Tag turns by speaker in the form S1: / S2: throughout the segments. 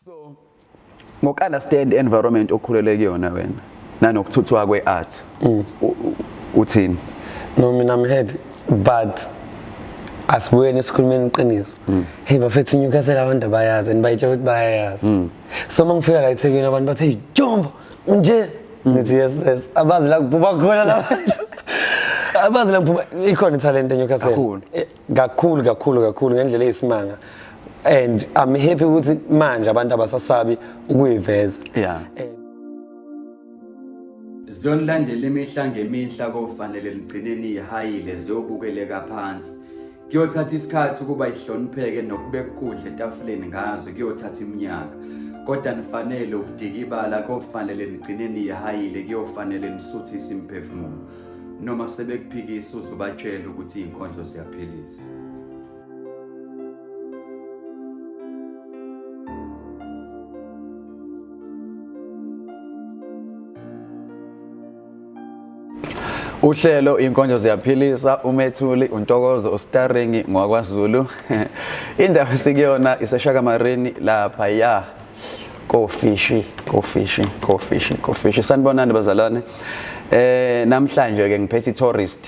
S1: So ngoku-understand environment okhulele kuyona wena nanokuthuthuka kwe-art uthini?
S2: No, mina I'm happy but asibuyeni esikhulumeni iqiniso. Hey bafethu Newcastle abantu bayazi and bayitsho ukuthi bayazi. So mangifika la eThekwini abantu bathi hey Jomba unje ngithi yes abazi la kububa khona la bantu. Abazi la kububa ikhona talent eNewcastle. Kakhulu ngendlela eyisimanga. And I'm happy ukuthi manje abantu abasasabi ukuyiveza.
S1: Yeah. Zonlandela imihla ngemihla kofanele ligcineni ihayile ziyobukeleka phansi. Kuyothatha isikhathi ukuba ihlonipheke nokubeka ukudla etafuleni ngazo kuyothatha iminyaka. Kodwa nifanele ukudika ibala kofanele ligcineni ihayile kuyofanele nisuthise imphefumulo. Noma sebekuphikisa uzobatshela ukuthi izinkondlo ziyaphilisa. Uhlelo Izinkondlo Ziyaphilisa umethuli uNtokozo starring ngokwaZulu. Indaba sikuyona iseshakamareni lapha ya kofishi sanibonani bazalwane. Namhlanje ke ngiphethe tourist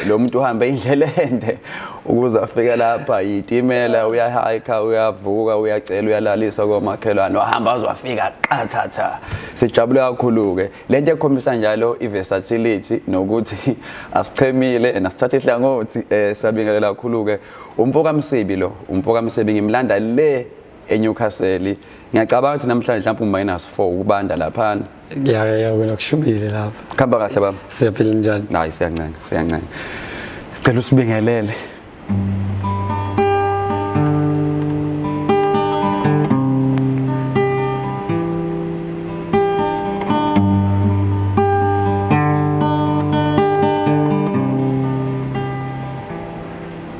S1: lo muntu uhamba indlela ende ukuze afike lapha itimela uyahayika uyavuka uyacela uyalalisa komakhelwane wahamba azofika qathatha. Sijabule kakhulu ke lento ekhombisa njalo iversatility nokuthi asichemile nasithatha ihlangothi sabingelela kakhulu ke Umfoka Msibi lo Umfoka Msibi ngimlanda le eNewcastle. Ngiyacabanga ukuthi namhlanje mhlawumbe -4 ukubanda lapha.
S2: Ya wena kushubile lapha.
S1: Khamba kahle baba.
S2: Siyaphila njani?
S1: Hayi siyancane. Sicela usibingelele.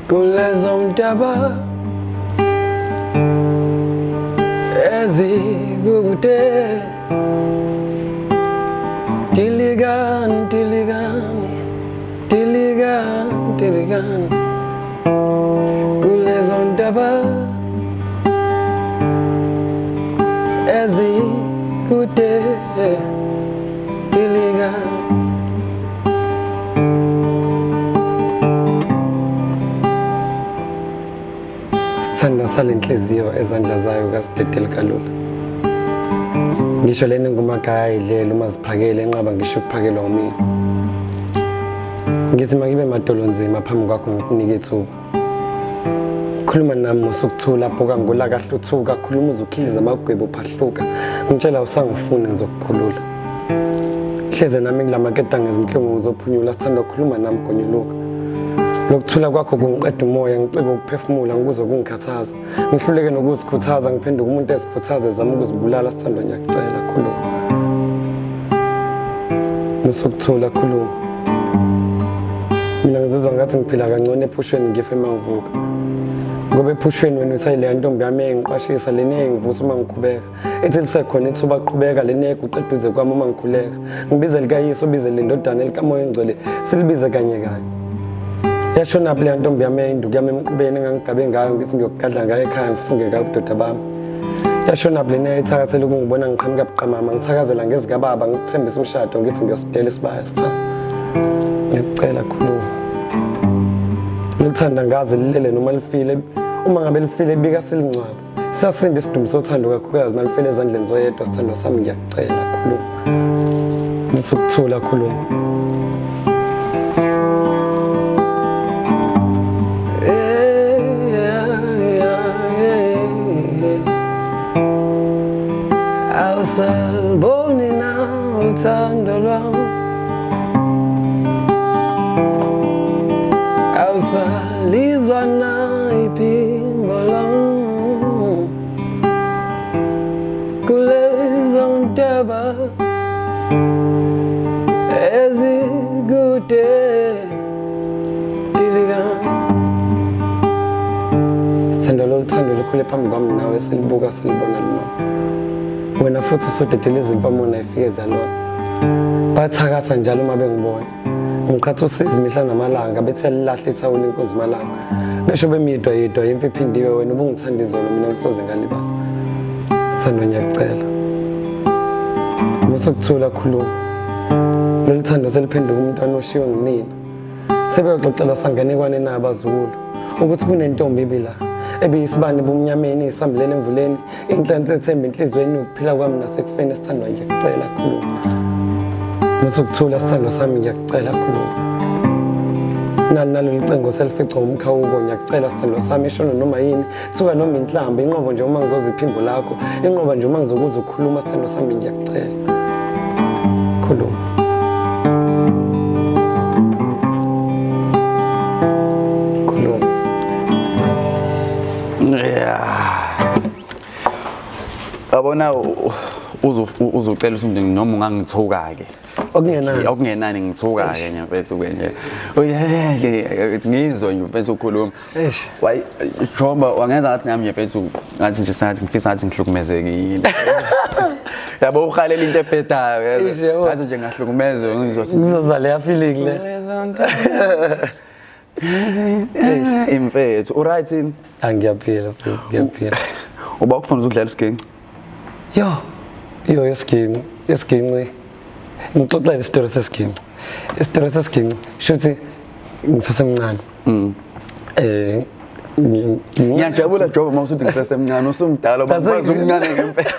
S2: Kulezo ntaba ezikude Tiligan Kulezo ntaba ezikude Tiligan Sithanda salenhliziyo ezandla zayo kasidedele kalula. Ngisho lena ngumagaya idlela uma ziphakele enqaba ngisho ukuphakelwa umini. Ngithi makibe madolonzima phambi kwakho ngikunika ithuba. Khuluma nami usukuthula phoka ngula kahle uthuka khuluma uzukhiliza amagwebo uphahluka. Ngitshela usangifuna ngizokukhulula. Hleze nami kulamaketa ngezinhlungu ngizophunyula sithanda ukukhuluma nami gonyuluka. Lokuthula kwakho kungiqeda umoya ngicebe ukuphefumula ngikuze kungikhathaza ngihluleke nokuzikhuthaza ngiphenduka umuntu esikhuthaza zama ukuzibulala sithanda ngiyacela khuluma musukuthula khuluma mina ngizizwa ngathi ngiphila kangcono ephushweni ngife mangivuka ngoba ephushweni wena usayile ntombi yami engiqashisa lene ngivusa uma ngikhubeka ethi lisekhona ithuba qhubeka lene kuqeduze kwami uma ngikhuleka ngibize likayiso bize le ndodana elikamoya engcwele silibize kanye yashona phi le ntombi yami induku yami emqubeni engangigabe ngayo ngithi ngiyokugadla ngayo ekhaya ngifunge ngayo ubudoda bami yashona phi lena ethakasela ukungibona ngiqhamuka buqamama ngithakazela ngezikababa ngikuthembisa umshado ngithi ngiyosidela isibaya sitha ngiyacela khuluma ngithanda ngazi lilele noma lifile uma ngabe lifile bika silingcwaba sasinde isidumbu sothando kakhulukazi nalifile ezandleni zoyedwa sithando sami ngiyacela khuluma musukuthula khuluma Salboni na uthando lwami awusalizwa na iphimbo lami kulezo ntaba ezikude sithando loluthando lukhule phambi kwami nawe silibuka silibona lona wena futhi usudedele izimfamona ifike zalona bathakasa njalo uma bengibona ngikhathi usizi mihla namalanga bethi alilahle ithawuni inkonzo malanga besho bemidwa imfi iphindiwe wena ubungithanda izolo mina ngisoze ngalibala Sithandwa ngiyacela. Musukuthula khuluma. Lolu thando seliphenduka umntwana oshiwe ngunina. Sebeyoxoxela sanganekwane nabazukulu ukuthi kunentombi ibila ebiyisibani bomnyameni isambulele emvuleni inhlanzi ethemba inhlizweni ukuphila kwami nasekufeni sithandwa ngiyacela khuluma. Musukuthula sithandwa sami ngiyacela khuluma. Nalo licengo selificwa umkhawuko ngiyacela sithandwa sami ishono noma yini suka noma inhlamba inqobo nje uma ngizoza iphimbo lakho inqoba nje uma ngizokuza ukukhuluma sithandwa sami ngiyacela khuluma.
S1: Abona uzucela ukuthi noma ungangithuka ke okungenani ngithuka ke nyamfethu ke nje uyeke ngizwe nje mfethu ukhuluma wayi Jomba wangenza ngathi nami mfethu ngathi nje sathi ngifisa ngathi ngihlukumezekile yabo ukhalela into ebhedayo ngathi nje ngahlukumezwe
S2: ngizoza leya feeling le
S1: imfethu uright in
S2: angiyaphila please ngiyaphila
S1: uba ukufuna ukudlala isiginci
S2: yo isiginci ngixoxela isitori sesiginci isitori sesiginci shuthi ngisasemncane
S1: ngiyajabula Jomba mawusuthi ngisasemncane usumdala ukwazi umncane ngempela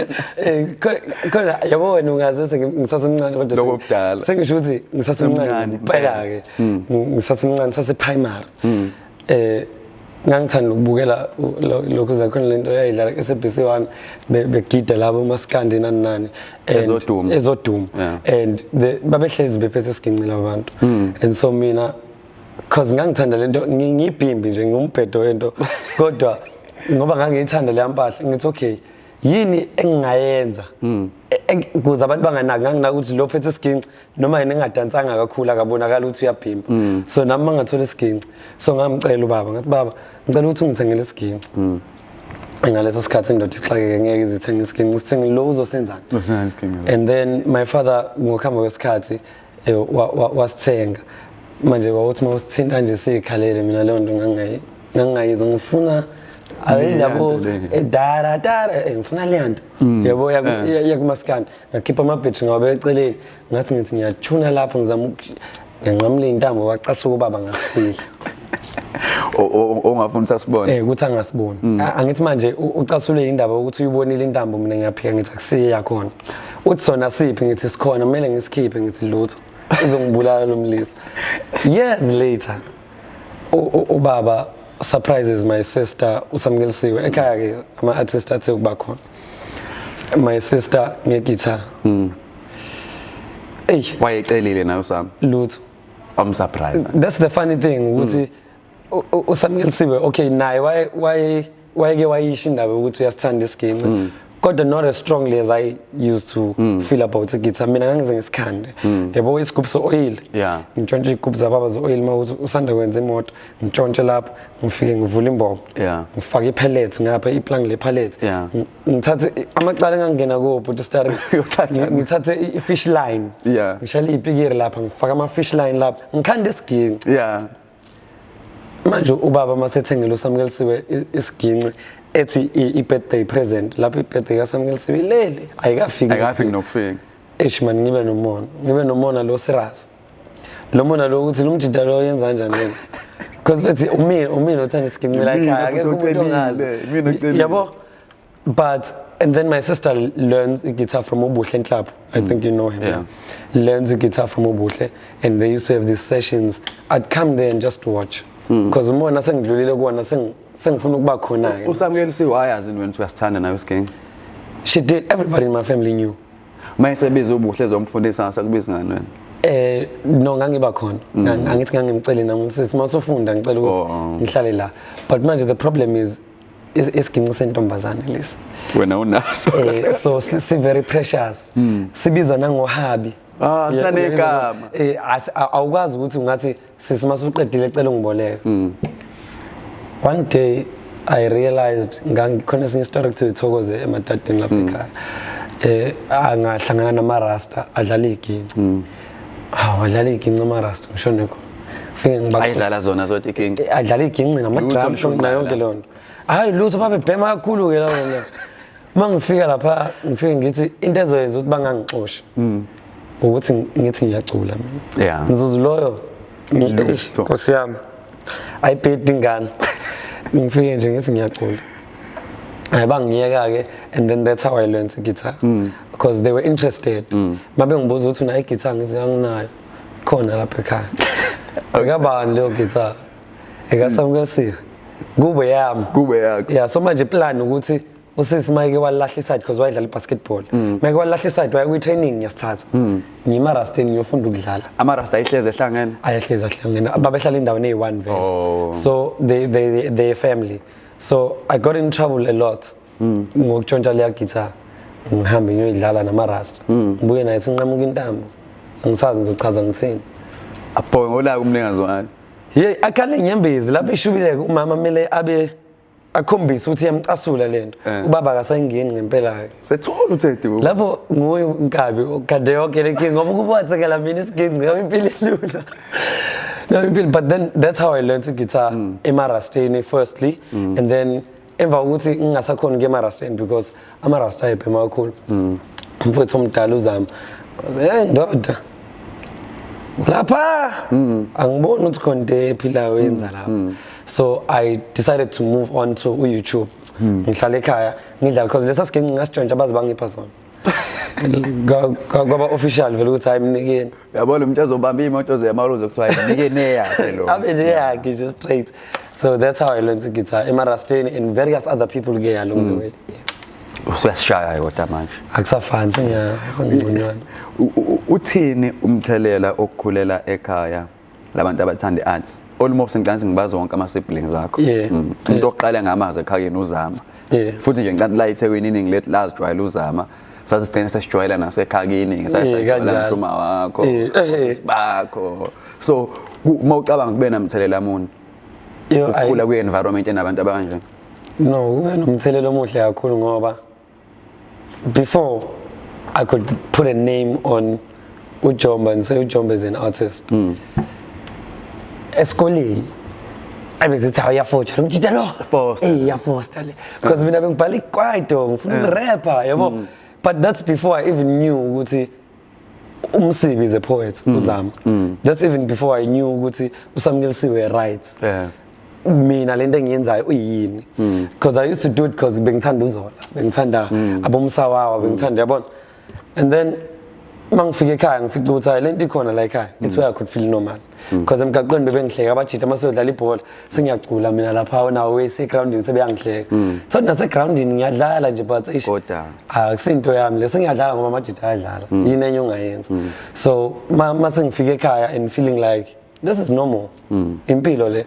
S2: khona yabo wena ungazise ngisasemncane kodwa sengisho ukuthi ngisasemncane impela ke ngisasemncane sase primary ngangithanda ukubukela lokho zakhona lento eyayidlala SABC1 begida labo maskandi nani ezoduma and babehlezi bephethe isiginci labantu and so mina cause ngangithanda lento ngiyibhimbi nje ngumbhedo wento kodwa ngoba ngangiyithanda le mpahla ngithi okay yini engingayenza ukuze abantu banganaki nganginaka ukuthi lo phethe isiginci noma yena engadansanga kakhulu akabonakala ukuthi uyabhimba so nami mangathola isiginci so ngamcela ubaba ngathi baba ngicela ukuthi ungithengele isiginci ngaleso sikhathi indoda ixakeke ngeke izithenge isiginci sithenge lo uzosenzana and then my father ngokuhamba kwesikhathi wasithenga manje wawuthi mawusithinta nje sikhalele mina leyo nto ngangayizwa ngifuna ayilabo dara ngifuna le nto yabo yakumaskani ngakhipha amabhetri ngabe eceleni ngathi ngithi ngiyathuna lapho ngizama ngiyanqamula intambo wacasuka ubaba ngasifihla
S1: ongafuna usasibona
S2: ukuthi angasiboni angithi manje ucasule indaba ukuthi uyibonile intambo mina ngiyaphika ngithi akusiye yakhona uthi sona siphi ngithi sikhona kumele ngisikhiphe ngithi lutho uzongibulala lo mlisi years later ubaba surprises my sister usamkelisiwe ekhaya ke ama artists athe ukuba khona my sister ngeguitar
S1: wayecelile nayo Sam
S2: lutho
S1: I'm surprised
S2: that's the funny thing ukuthi usamkelisiwe okay naye wayeke wayisho indaba ukuthi uyasithanda isiginci kodwa not as strongly as I used to feel about the guitar mina ngangize ngisikhande yabo isigubhu so-oil ngitshontshe igubhu zababa zo-oil mawuthi usanda kwenza imoto ngitshontshe lapho ngifike ngivula imbobo ngifake ipellet ngapha iplank lepellet ngithathe amacala engangena kuwo but start ngithathe i-fish line ngishale ipikiri lapha ngifaka ama-fish line lapha ngikhande isiginci manje ubaba masethengele usamkelisiwe isiginci ethi i-birthday present lapho i-birthday kasamkelisiwe lele ayikafiki
S1: nokufika
S2: man ngibe nomona lo serious lo mona lo ukuthi lo mjida lo yenza kanjani yena because ethi umina uthanda isiginci la ekhaya akekho umuntu ongazi yabo but and then my sister learns a guitar from Obuhle Club. I think you know him. Learns a guitar from Obuhle and they used to have these sessions. I'd come there and just watch because umona sengidlulile kuona sengifuna ukuba khona ke
S1: usamkelisiwe wayazi wena uyasithanda nayo isiginci
S2: she did everybody in my family knew
S1: mayesebiza ubuhle zomfundisa sakubiza ngani wena
S2: no ngangiba khona angithi ngangimcela nami sisi masofunda ngicela ukuthi ngihlale la but manje the problem is isiginci sentombazane lesi
S1: wena unaso
S2: so si very precious sibizwa nangohabi
S1: sanegama
S2: awukwazi ukuthi ungathi sisimasuqedile ecela ungiboleka one day I realized ngangikhona esinye story to Ntokozo emadadeni lapha ekhaya angahlangana namarasta adlala iginci adlala iginci namarasta ngishoneko fike ngibaqo
S1: ayidlala zona zonke iginci
S2: adlala iginci namadrum nayo yonke lonto hayi lutho babe bhema kakhulu ke lawo Mangifika lapha ngifike ngithi into ezoyenza ukuthi bangangixoshi ukuthi ngithi ngiyacula mina
S1: Yeah.
S2: Mzuzu loyo Nkosi yami ayibhedi ingane ngifike nje ngithi ngiyacula ayibangiyeka ke and then that's how I learned guitar because they were interested mabe ngibuza ukuthi una guitar ngithi anginayo khona lapha ekhaya akabani leyo guitar ekasamkelisiwe kube yami yeah so manje plan ukuthi usisi Mike walahla iside because wayedlala basketball Mike walahla iside waye training yasithatha ngima rasteni ngiyofunda ukudlala
S1: ama rasta ihleze ehlangene
S2: ayehlezi ahlangene ababehlala indaweni eyi1 vele so they family so I got in trouble a lot ngokutshontsha leya guitar ngihambe ngiyoyidlala nama rasta ngibuye naye sinqamuka intambo angisazi ngizochaza ngithini
S1: apho ngola kumlengazi wani
S2: akale nyembezi lapho ishubile umama mele abe akhombisa ukuthi yamcasula lento ubaba akasayingeni ngempela ke
S1: sethola uthethi
S2: lapho nguye inkabi okade yonke lenkinga ngoba kubathekela mina isigidi ngabe impilo ilula but then that's how I learned the guitar emarasteni firstly and then emva ukuthi ngingasakhona ngemarasteni because amarasta ayephe kakhulu mfowethu omdala uZama ndoda lapha angiboni ukuthi konke ephilayo yenza lapha so I decided to move on to YouTube ngihlala ekhaya ngidlala because lesa sigenge ngasitshontsha abazi bangipha sona kwaba official vele ukuthi ayimnikeni
S1: yabona umuntu azobamba imoto zemaruzo kuthiwa ayimnikeni yakhe lo
S2: abe nje yakhe just straight so that's how I learned the guitar emarasteni and various other people ke along the way
S1: usiyashaya kodwa manje
S2: akusafani sengingconywana
S1: uthini umthelela okukhulela ekhaya labantu abathanda iart almost ngicansi ngibazi wonke ama siblings akho umuntu oqala ngamazi ekhayeni uZama futhi nje ngicanti la eThekwini iningi lethi lazijwayela uZama sasigcina sesijwayela nasekhakini ngisayijwayela umhluma wakho sibakho so mawucabanga kube namthelela muni ukukhula kwe environment enabantu abanje
S2: no kube nomthelela omuhle kakhulu ngoba before I could put a name on uJomba and say uJomba is an artist esikoleni abezithi uyafocha ngijida lo yafosta le because mina bengibhala ikwaito ngifuna ukurapper yabo but that's before I even knew ukuthi Msibi is a poet uZama that's even before I knew ukuthi usamkelisiwe writes mina lento engiyenzayo uyini because I used to do it because bengithanda uZola bengithanda abomsawawa bengithanda yabona and then mangifika ekhaya ngifica ukuthi lento ikhona la ekhaya it's where I could feel normal because emgaqweni bebengihleka abajita masodlala ibhola sengiyacula mina lapha nawo wese groundini sebeyangihleka so nase groundini ngiyadlala nje but akusinto yami le sengiyadlala ngoba amajita ayadlala yini enye ongayenza so mase ngifika ekhaya and feeling like this is normal impilo le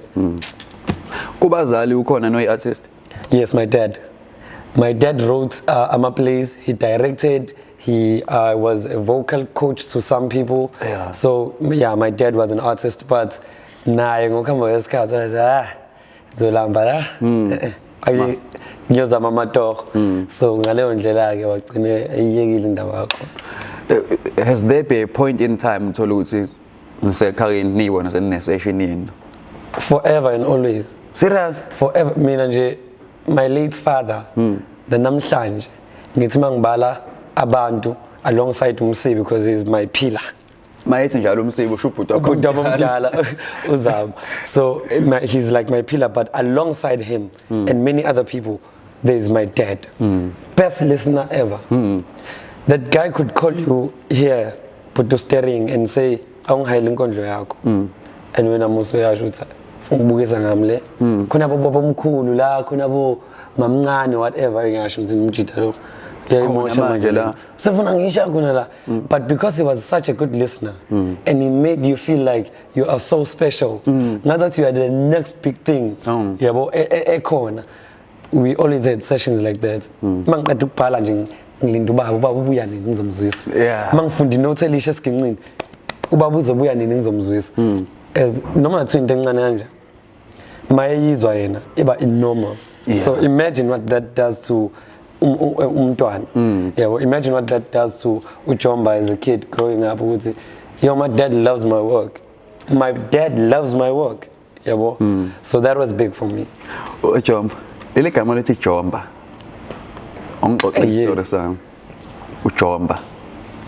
S1: kubazali ukhona no artist
S2: yes my dad wrote ama plays he directed he was a vocal coach to some people so yeah my dad was an artist but naye ngokuhamba kwesikhathi wathi zolamba la ngiyozama amatoho so ngaleyo ndlela ke wagcine eyiyekile indaba yakho
S1: has there been a point in time uthola ukuthi ngisekhayeni niyibona senine session yini
S2: forever and always
S1: serious
S2: forever mina nje my late father namhlanje ngithi mangibala abantu alongside Msibi because he's my pillar
S1: mayethi njalo Msibi ushubhuta
S2: omdala uZama so he's like my pillar but alongside him and many other people there is my dad best listener ever that guy could call you here put staring and say Izinkondlo yakho and wena muso yasho uthi ungibukisa ngamle khona baba omkhulu la khona bo mamncane whatever ngisho ukuthi ngimjida lo but because he was such a good listener and he made you feel like you are so special now that you are the next big thing yabo ekhona we always had sessions like that mangiqeda ukubhala nje ngilinda ubaba ubuya nini ngizomzwisa mangifunda inote elisha esiginqini ubaba uzobuya nini ngizomzwisa as noma ngathi into encane kanje mayizwa yena iba enormous so imagine what that does to umntwana imagine what that does to uJomba as a kid growing up ukuthi my dad loves my work yabo so that was big for me
S1: Jomba leli gama lethi Jomba Ongixoxe isitori sami. uJomba.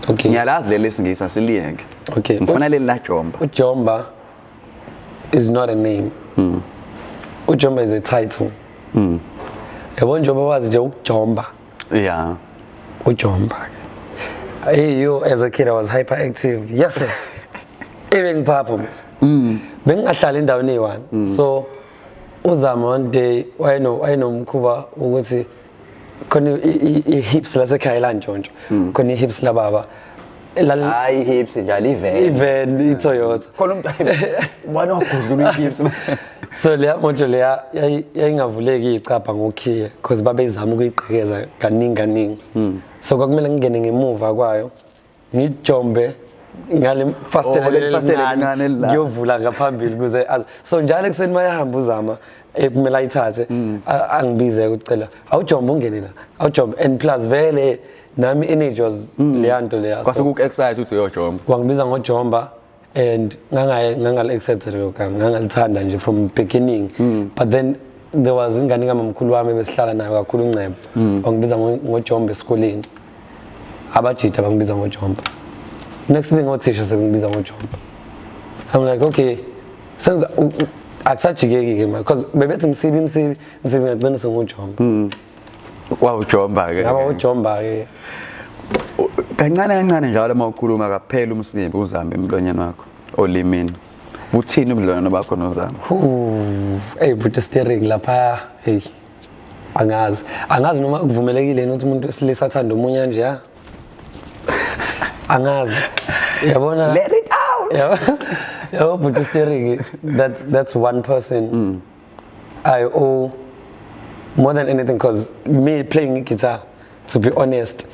S2: Okay.
S1: Ngiyalazi leli singisa siliyeke.
S2: Okay.
S1: Ngifuna leli la Jomba.
S2: uJomba is not a name. uJomba is a title. Yabo njengoba wazi nje uJomba.
S1: Yeah.
S2: uJomba. Hey, you as a kid I was hyperactive. Yes. Even papa. Bengahlala endaweni eyi1. So uzama one day wayenomkhuba ukuthi khona ihips lasekhaya la Ntshontsho. Khona ihips la baba.
S1: Hayi hips njalo
S2: Even iToyota.
S1: Khona umuntu ubona ogudlula ihips.
S2: So leya moto leya yayingavuleki icapha ngokhiye because babezama ukuyiqhekeza kaningi. So kwakumele ngingene ngemuva kwayo ngijombe ngale fastele lelincane ngiyovula ngaphambili kuze so njalo ekseni mayahamba uzama kumele ayithathe angibize ukucela awujomba ungene la awujomba and plus vele nami energy was leyanto leya
S1: kwase ku excite uthi uyojomba
S2: wangibiza ngojomba and ngangale accepted lokho ngangalithanda nje from beginning but then there was ingane kamamkhulu wami besihlala nayo kakhulu uNcebo wangibiza ngojomba esikoleni abajita bangibiza ngojomba next thing othisha sekungibiza ngojomba I'm like okay senza akusajikeki ke because bebethi Msibi ngagcina sengojomba
S1: wow Jomba ke
S2: ngaba ujomba ke
S1: kancane njalo mawukhuluma kaphela umsibi uzambe emlonyeni wakho olimini uthini ubudlelwano bakho noZama
S2: hey but steering lapha hey angazi noma kuvumelekile ukuthi umuntu esilisa athanda umunye nje ya angazi yabona
S1: let it out
S2: yabo but steering that's one person I owe more than anything because me playing guitar to be honest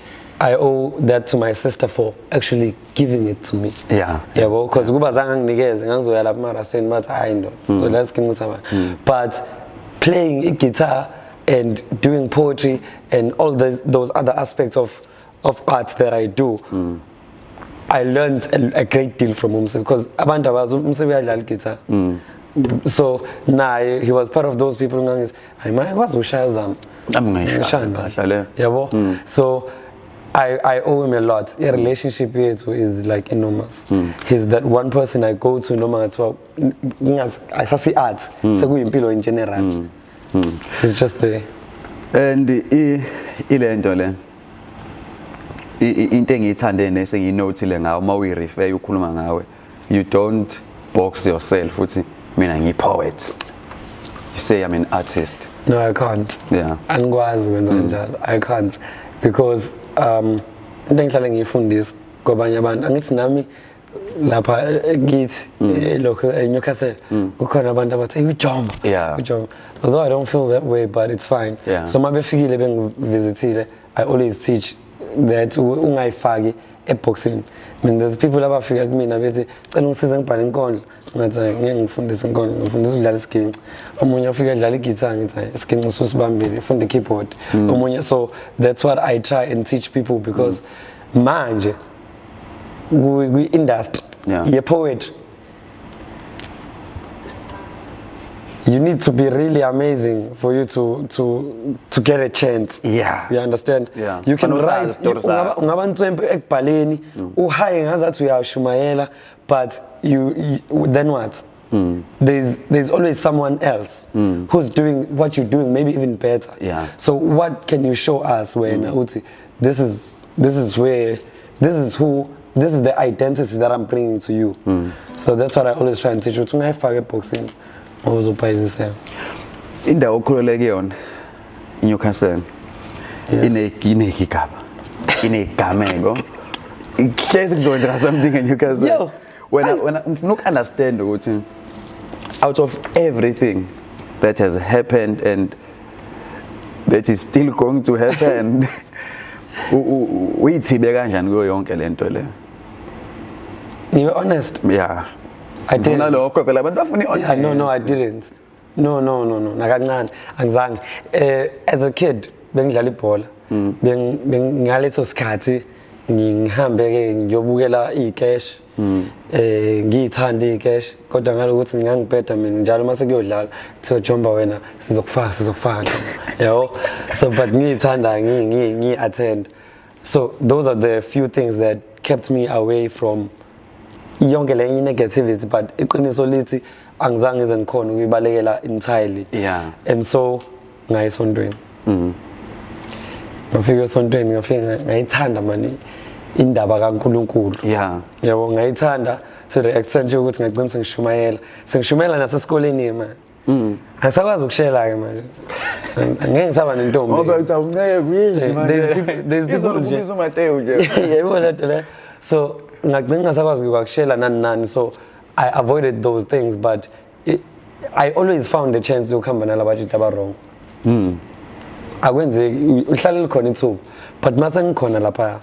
S2: I owe that to my sister for actually giving it to me.
S1: Yeah.
S2: Yabo because kuba zanga nginikeze ngangizoya lapha emarasteni bathi hayi ndo. So let's kinqisa manje. But playing guitar and doing poetry and all those other aspects of art that I do. I learned a great deal from Msibi because abantu abazi Msibi uyadlala guitar. So he was part of those people ngangithi hayi manje kwazi ushaya uZama.
S1: Amngayishaya.
S2: Yabo. So I owe him a lot. A relationship is like enormous. He's that one person I go to no matter what. I see art. Sekuyimpilo in general. He's just there.
S1: And ilento le. Into engiyithande nesenginothile ngawo mawuyirefer ukhuluma ngawe. You don't box yourself uthi mina ngipoet. You say I'm an artist.
S2: No, I can't.
S1: Yeah.
S2: Angikwazi ukwenza njalo. I can't because into engihlale ngiyifundisa kwabanye abantu angithi nami lapha kithi lokho eNewcastle kukhona abantu abathi uJomba uJomba although I don't feel that way but it's fine so mabefikile bengivisitile I always teach that ungayifaki eboxing I mean there's people abafika kumina bethi cela ungisize ngibhale inkondlo ngathi ngeke ngifundise inkondlo ngifundisa ukudlala isiginci omunye ufika edlala igitara ngithi isiginci ususibambile ufunda keyboard omunye so that's what I try and teach people because manje kwi industry ye poetry you need to be really amazing for you to get a chance.
S1: Yeah.
S2: You understand?
S1: Yeah.
S2: You can write ungaba ntwempe ekubhaleni uhaye ngazathi uyashumayela but you then what? There's always someone else who's doing what you're doing maybe even better.
S1: Yeah.
S2: So what can you show us when uthi this is the identity that I'm bringing to you. So that's what I always try and teach you. Ungayifaka eboxing.
S1: Indawo okhulele kuyona Newcastle inegigaba inegameko ihlezi kuzokwenza something in Newcastle when ufuna understand ukuthi out of everything that has happened and that is still going to happen uyithibe kanjani kuyo yonke lento le
S2: Be honest.
S1: Yeah.
S2: I didn't.
S1: No,
S2: I didn't. No. Nakancane angizange. As a kid, bengidlala ibhola. Bengaleso sikhathi ngihambe ke ngiyobukela icash ngiyithanda icash kodwa ngalokuthi ngangibheda mina njalo mase kuyodlala kuthiwa Jomba wena sizokufaka yabo so but ngiyithanda ngi attend. So those are the few things that kept me away from yonke le negativity, but iqiniso lithi angizange ngize ngikhona ukuyibalekela entirely.
S1: Yeah.
S2: And so ngayisontweni ngafika esontweni ngayithanda mani indaba kaNkulunkulu.
S1: Yeah.
S2: Yabo ngayithanda to the extent ukuthi ngagcina sengishumayela nasesikoleni manje. Angisakwazi ukushela ke manje. Angeke ngisaba nentombi.
S1: Ngoba uthi awunceke kuyini manje.
S2: There's people nje.
S1: uMatteo nje.
S2: Yebo lethe le. So ngagcina ngasakwazi ukushela nani so I avoided those things, but I always found the chance yokuhamba nalabajita aba wrong. Akwenze uhlale likhona ithuba, but mase ngikhona lapha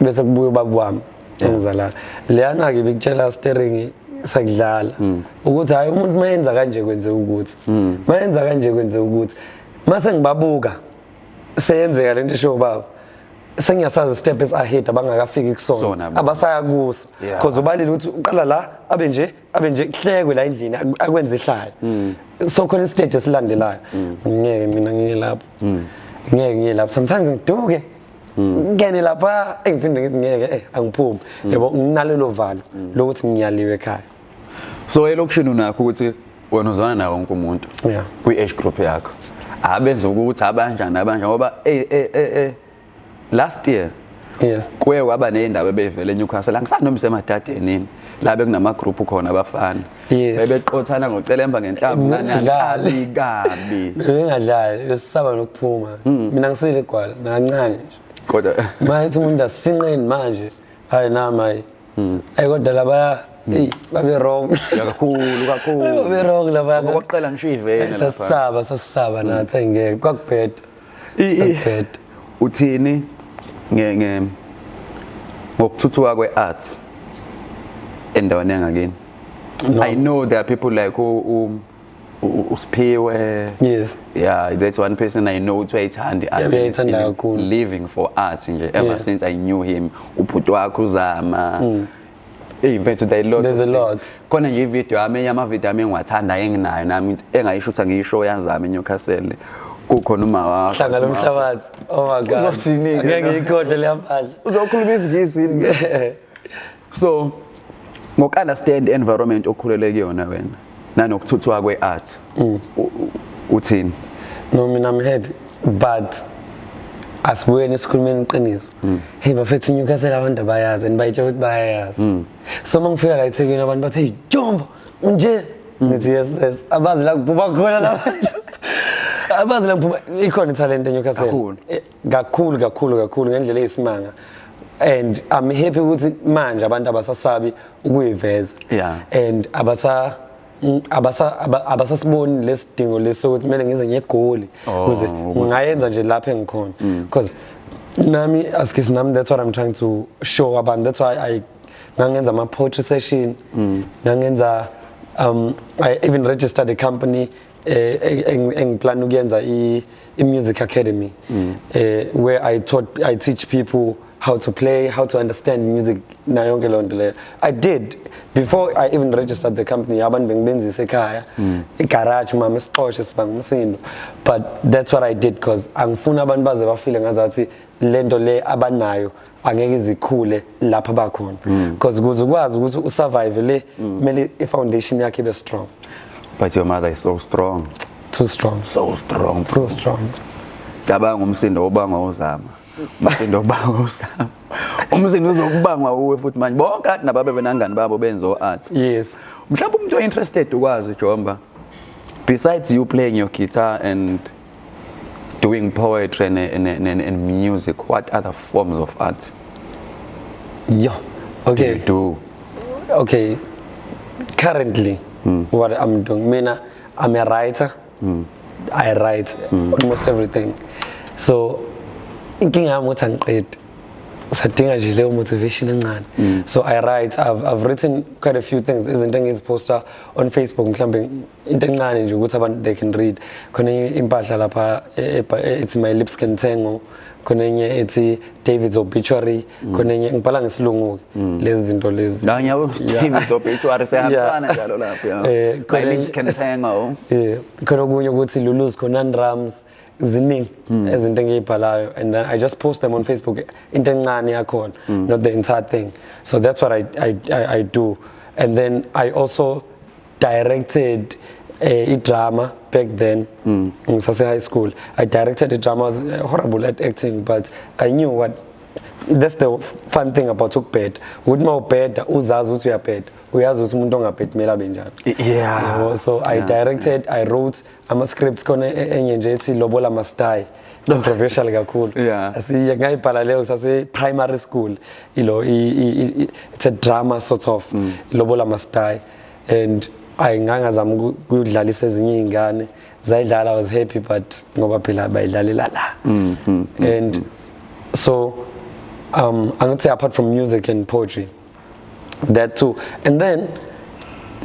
S2: bese kubuye ubaba wami engizala leyana ke bekutshela steering sakudlala ukuthi hayi umuntu mayenza kanje kwenze ukuthi mayenza kanje kwenze ukuthi mase ngibabuka seyenzeka lento esho baba sengiyasazi steps ahead abangakafiki kusona abasaya kuso because ubalile ukuthi uqala la abe nje kuhlekwe la endlini akwenze ihlaya so khona istage esilandelayo ngeke mina ngiyelapho ngeke ngiyelapho sometimes ngiduke ngene lapha engiphinde ngithi ngeke angiphumi yabo nginalelo valo lokuthi ngiyaliwe ekhaya.
S1: So elokushini unakho ukuthi wena uzwana nawo wonke umuntu kwi age group yakho abenza ukuthi abanjani ngoba last year kuye kwaba nezindawo ebevele eNewcastle angisanomse emadadeni la bekunama group khona abafana bebeqothana ngocelemba ngenhlamba nani kabi
S2: ngingadlali besisaba nokuphuma mina ngisile igwala nancane
S1: kodwa
S2: manje umuntu asifinqeni manje hayi namayi kodwa laba babe wrong kakhulu babe wrong laba
S1: ngokuqela ngisho ivene
S2: lapha sasisaba nathi ngeke kwakubheda
S1: uthini ngokuthuthuka kweart endaweni yangakini. I know there are people like uSphiwe.
S2: Yes.
S1: Yeah, that's one person I know to art living for art nje ever since I knew him. Ubhuti wakho Zama. In fact
S2: there's a lot.
S1: Khona nje ivideo ama-video engiwathanda enginayo nami engayishutha ngiyishow yazama eNewcastle. Kukhona uma wakho
S2: hlangana umhlabathi. Oh my god.
S1: Uzothini ke?
S2: Ngeke ngikhohle le mpahla.
S1: Uzokhuluma isingisi yini? So ngoku-understand environment okhulele kuyona wena nanokuthuthwa kwe-art uthini?
S2: No, mina I'm happy, but asibuyeni esikhulumeni iqiniso. Hey bafethu iNewcastle abantu abayazi and bayitsho ukuthi bayayazi. So mangifika la eThekwini abantu bathi hey Jomba unje ngithi yes abazi la kuphuma khona la bantu. Abazi la kuphuma ikhona italent eNewcastle. Kakhulu ngendlela eyisimanga. And I'm happy ukuthi manje abantu abasasabi ukuyiveza. And abasasiboni lesidingo lesokuthi kumele ngize ngegoli ukuze ngayenza nje lapha engikhona because nami nami that's what I'm trying to show abantu. That's why I ngangenza ama poetry session ngangenza I even registered a company engiplan ukuyenza I music academy where I teach people how to play, how to understand music na yonke lonto le. I did before I even registered the company. Abantu bengibenzisa ekhaya igarage mama isiqoshe sibanga umsindo, but that's what I did because angifuna abantu baze bafile ngazathi lento le abanayo angeke izikhule lapha bakhona because kuze ukwazi ukuthi usurvive le kumele ifoundation yakhe ibe strong.
S1: But your mother is so strong.
S2: Too strong.
S1: So strong.
S2: Too strong.
S1: Cabanga umsindo obanga uzama. Umsindo obanga uzama. Umsindo uzokubangwa uwe futhi manje bonke athi nababe benangani babo benzo art.
S2: Yes.
S1: Mhlawumbe umuntu interested ukwazi Jomba, besides you playing your guitar and doing poetry and music, what other forms of art?
S2: Okay.
S1: Do.
S2: Okay. Currently, what I'm doing, I'm a writer. I write almost everything. So, inking I'm what sadinga nje leyo motivation encane. So I write, I've written quite a few things. Izinto engiziposta on Facebook mhlambe into encane nje ukuthi abantu they can read. Khona impahla lapha it's my lips can tango. Khona enye ethi David's obituary. Khona enye ngibhala ngesilungu lezi zinto lezi.
S1: La nyawo David's obituary sehambisana njalo lapha. My lips can tango.
S2: Khona okunye ukuthi Lulu's conundrums. Ziningi ezinto engiyibhalayo, and then I just post them on Facebook into encane yakhona, not the entire thing. So that's what I do. And then I also directed a drama back then in high school. I directed a drama. I was horrible at acting, but I knew what. That's the fun thing about ukubheda. Ukuthi mawubheda uzazi ukuthi uyabheda. Uyazi ukuthi umuntu ongabhedi mela benjani.
S1: Yeah.
S2: So I directed, I wrote ama-scripts khona enye nje ethi Lobola Must Die. Controversial kakhulu.
S1: Yeah.
S2: Ngayibhala leyo sase primary school. It's a drama sort of. Lobola Must Die. And I ngangazama ukudlalisa ezinye izingane. Zayidlala, I was happy, but ngoba phela bayidlalela la. And so I'm going to say apart from music and poetry, that too. And then,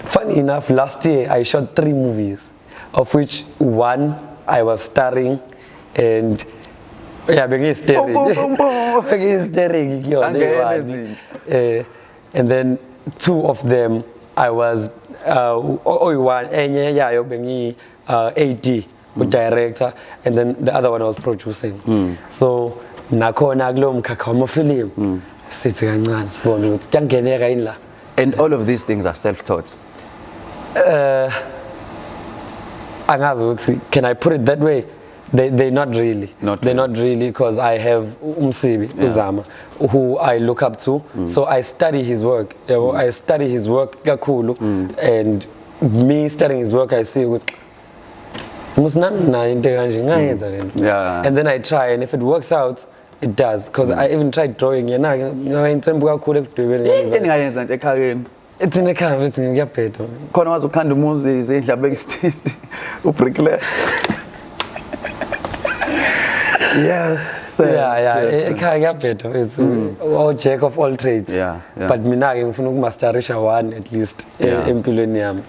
S2: funny enough, last year I shot 3 movies, of which one I was starring, and yeah, begin staring. And then 2 of them I was AD with director, and then the other one I was producing. So nakhona kulo mkhakha wamafilimu sithi kancane sibone ukuthi kuyangeneka yini la.
S1: And all of these things are self-taught.
S2: Angazi ukuthi, can I put it that way? They're not really. They're not really, because I have Msibi, Zama, who I look up to. So I study his work. I study his work kakhulu, and me studying his work, I see with and then I try, and if it works out, it does. Because I even tried drawing. It's in the car, it's in the paid.
S1: Khona wazi ukhanda umuzi izindlaba ekustini ubricklayer. Yes.
S2: Yeah. I got better. It's all jack of all trades.
S1: Yeah.
S2: But mina ke ngifuna ukumasterisha one at least empilweni yami.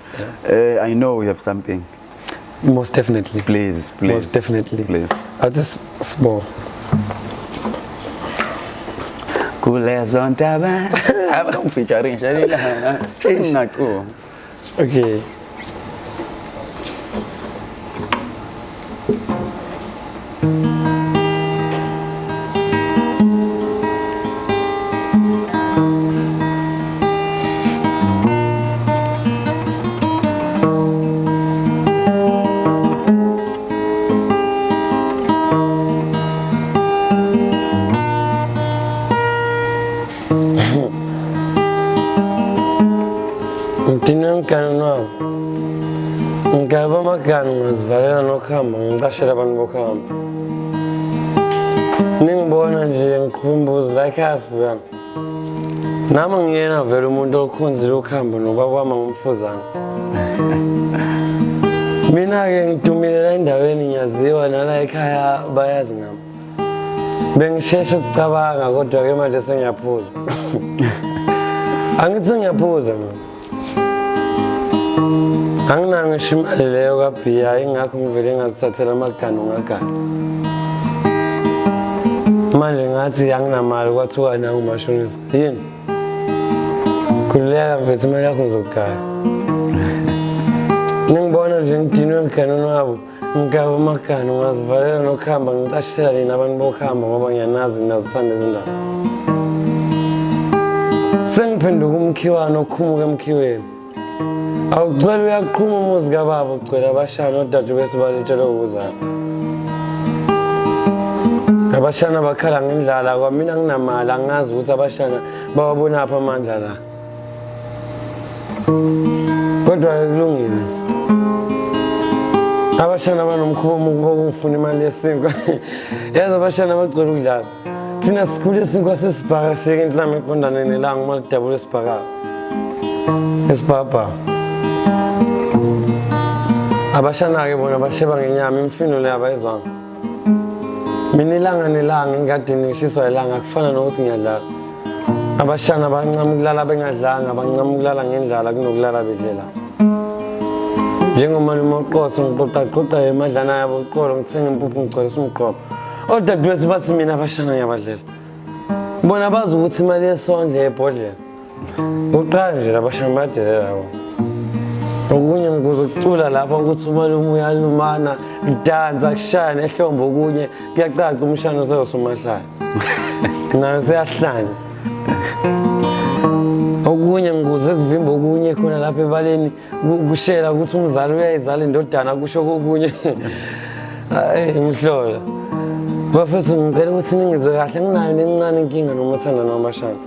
S1: I know we have something.
S2: Most definitely.
S1: Please.
S2: Most definitely.
S1: Please.
S2: I'll just small.
S1: Kulezo ntaba. Abang featuring Shalila. Ngaku.
S2: Okay. Ngaba magana ngazivalela nokuhamba ngiqashela abantu bokuhamba. Ningibona nje ngiqhumbuza la ekhaya sivuyana. Nami ngiyena vele umuntu okhonzile ukuhamba nobaba wami ngumfuzana. Mina ke ngidumile la endaweni ngiyaziwa nala ekhaya bayazi ngami. Bengisheshe ukucabanga kodwa ke manje sengiyaphuza. Angithi ngiyaphuza mina. Angina ngisho imali leyo kabhiya ingakho ngivele ngazithathela amagano ngagana. Manje ngathi anginamali kwathiwa nangumashonisa. Yini? Khuleka mfethu imali yakho ngizokugaya. Ningibona nje ngidinwe ngigano wabo. Ngikaba amagano ngazivalela nokuhamba ngicashela lina abantu bokuhamba ngoba ngiyanazi nazithanda izindaba. Sengiphenduka umkhiwane okhumuka emkhiweni. Awugcwele uyaqhuma umuzi kababa ugcwele abashana odade bethu baletshelwe ukuzala. Abashana bakhala ngendlala kwa mina nginamali angazi ukuthi abashana bawabona apha amandla la. Kodwa kulungile. Abashana banomkhuba ngokufuna imali yesinkwa. Yazi abashana bagcwele ukudlala. Thina sikhule isinkwa sesibhaka sike inhlamba eqondane nelanga uma lidabula isibhaka. Esipapa. Abashana ke bona basheba ngenyama imfino le abayizwanga. Mina ilanga engadini ngishiswa ilanga kufana nokuthi ngiyadlala. Abashana bancama ukulala bengadlanga, bancama ukulala ngendlala kunokulala bedlela. Njengomalume uqotho ngiqoqa emadlana yabo uqolo ngithenga impuphu ngigcwalisa umqobo. Odadewethu bathi mina abashana ngiyabadlela. Bona bazi ukuthi imali yesondle ebhodlela. Uqala nje labashana bayadelela yabo. Okunye ngikuzokucula lapha ukuthi umalume uyalumana, idansa kushaya ehlombo okunye kuyacaca umshana useyosumahlaya. Nayo seyahlanya. Okunye ngikuze kuvimba okunye khona lapha ebaleni kushela ukuthi umzali uyayizala indodana kusho okunye. Imhlola. Bafethu ngicela ukuthi ningizwe kahle nginayo nencane inkinga noma uthanda nomashana.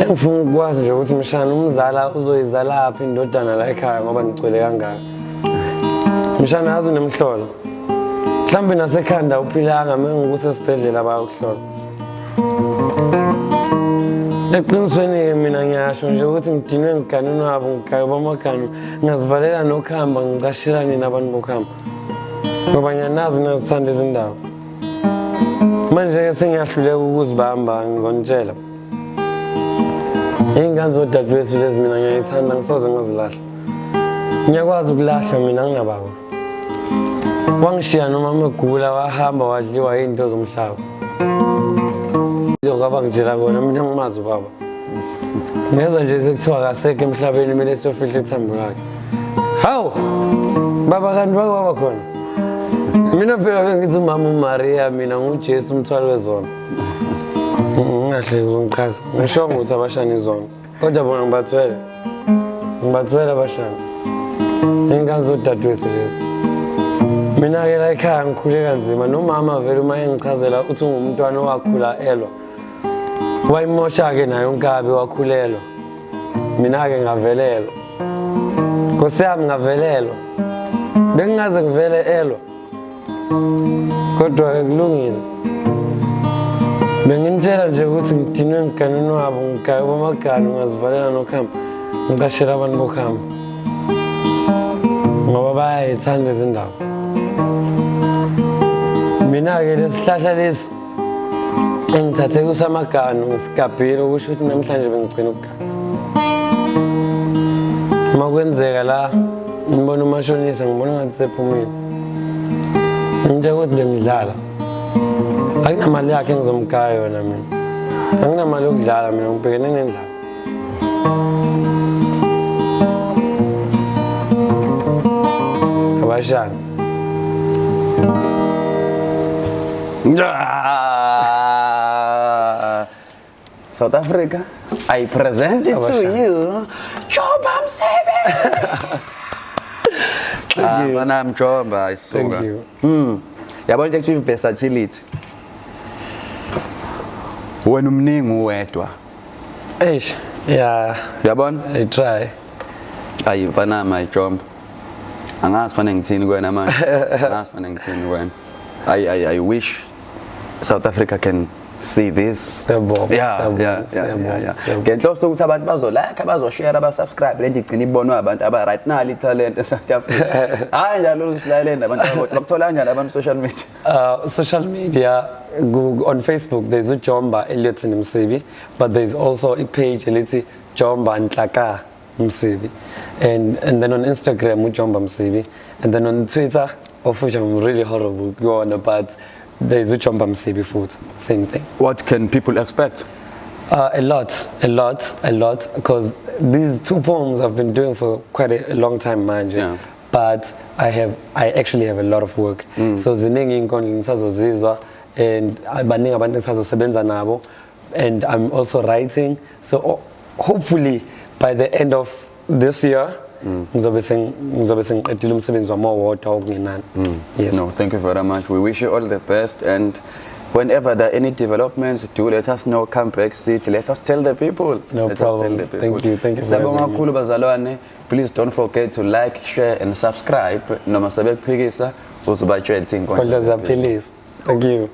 S2: Engifuna ukwazi nje ukuthi mshana umzala uzoyizala lapha indodana la ekhaya ngoba ngicwele kangaka. Mshana yazi unemhlola. Mhlambe nasekhanda uphilanga mengukuthi esibhedlela bayakuhlola. Eqinisweni mina ngiyasho nje ukuthi ngidinwe ngiganwe wabo ngigaywa amaganu ngazivalela nokuhamba ngicashelane nabantu bokuhamba. Ngoba ngiyanazi ngizithanda izindaba. Manje sengiyahluleka ukuzibamba ngizonitshela. Ingane zodadewethu lezi mina ngiyayithanda ngisoze ngazilahla. Ngiyakwazi ukulahla mina ngingababa. Wangishiya noma megula wahamba wadliwa izinto zomhlaba. Ngoba ngitshela kona mina ngimazi ubaba. Ngezwe nje sekuthiwa kasekho emhlabeni kumele siyofihla ithambo lakhe. Hawu! Baba kanti baba khona. Mina phela bengithi umama uMaria mina nguJesu umthwalo wezona. Ngahle uzongichaza. Ngisho ukuthi abashana izona. Kodwa bona ngibathwele. Ngibathwele abashana. Ingane zodadewethu lezi. Mina ke la ekhaya ngikhule kanzima nomama vele uma engichazela uthi ungumntwana owakhula elwa. Wayimosha ke nayo unkabi wakhulelwa. Mina ke ngavelelwa. Nkosi yami ngavelelwa. Bengingaze ngivele elwa. Kodwa kulungile. Bengintshela nje ukuthi ngidinwe ngiganwe wabo ngigaywa amaganu ngazivalela nokuhamba ngikashela abantu bokuhamba. Ngoba bayayithanda izindaba. Mina ke lesihlahla lesi engithathe kusamaganu ngisigabhile ukusho ukuthi namhlanje bengigcina ukugana. Uma kwenzeka la ngibona umashonisa ngibona ngathi sephumile. Nje ukuthi bengidlala. Akunamali yakhe engizomgaya yona mina. Anginamali yokudlala mina ngibhekene nendlala. Abashana.
S1: South Africa, I present it to you, Jomba Msibi.
S2: Thank you.
S1: Mana Jomba,
S2: Thank you.
S1: Yabona nje achieve versatility. Wena umningi uwedwa.
S2: Eish, yeah.
S1: Yabona?
S2: I try.
S1: Ayifana my Jomba. Angazi fanele ngithini kuwena manje. Angazi fanele ngithini kuwena. I wish South Africa can see this. Yeah. Ngenhloso ukuthi abantu bazolike, bazoshare, abasubscribe lento igcina ibonwa abantu aba right now talent eSouth Africa. Hayi njalo usilalele abantu bakuthola kanjani abantu social media?
S2: Social media on Facebook there's Jomba Msibi, but there's also a page elithi Jomba Msibi, and then on Instagram Jomba Msibi, and then on Twitter, of which I'm really horrible go on, but there's Jomba Msibi food, same thing.
S1: What can people expect?
S2: A lot, because these two poems I've been doing for quite a long time, man. Yeah. But I actually have a lot of work. So Izinkondlo Ziyaphilisa, and abaningi abantu engisazosebenza nabo, and I'm also writing. So hopefully by the end of this year, ngizobe sengiqedile umsebenzi wami owodwa okungenani. Yes.
S1: No, thank you very much. We wish you all the best, and whenever there are any developments, do let us know. Come back, city. Let us tell the people.
S2: No problem. Thank you. Thank you very
S1: much. Please don't forget to like, share, and subscribe. Noma sabekuphikisa uzibatshela Izinkondlo
S2: Ziyaphilisa. Thank you.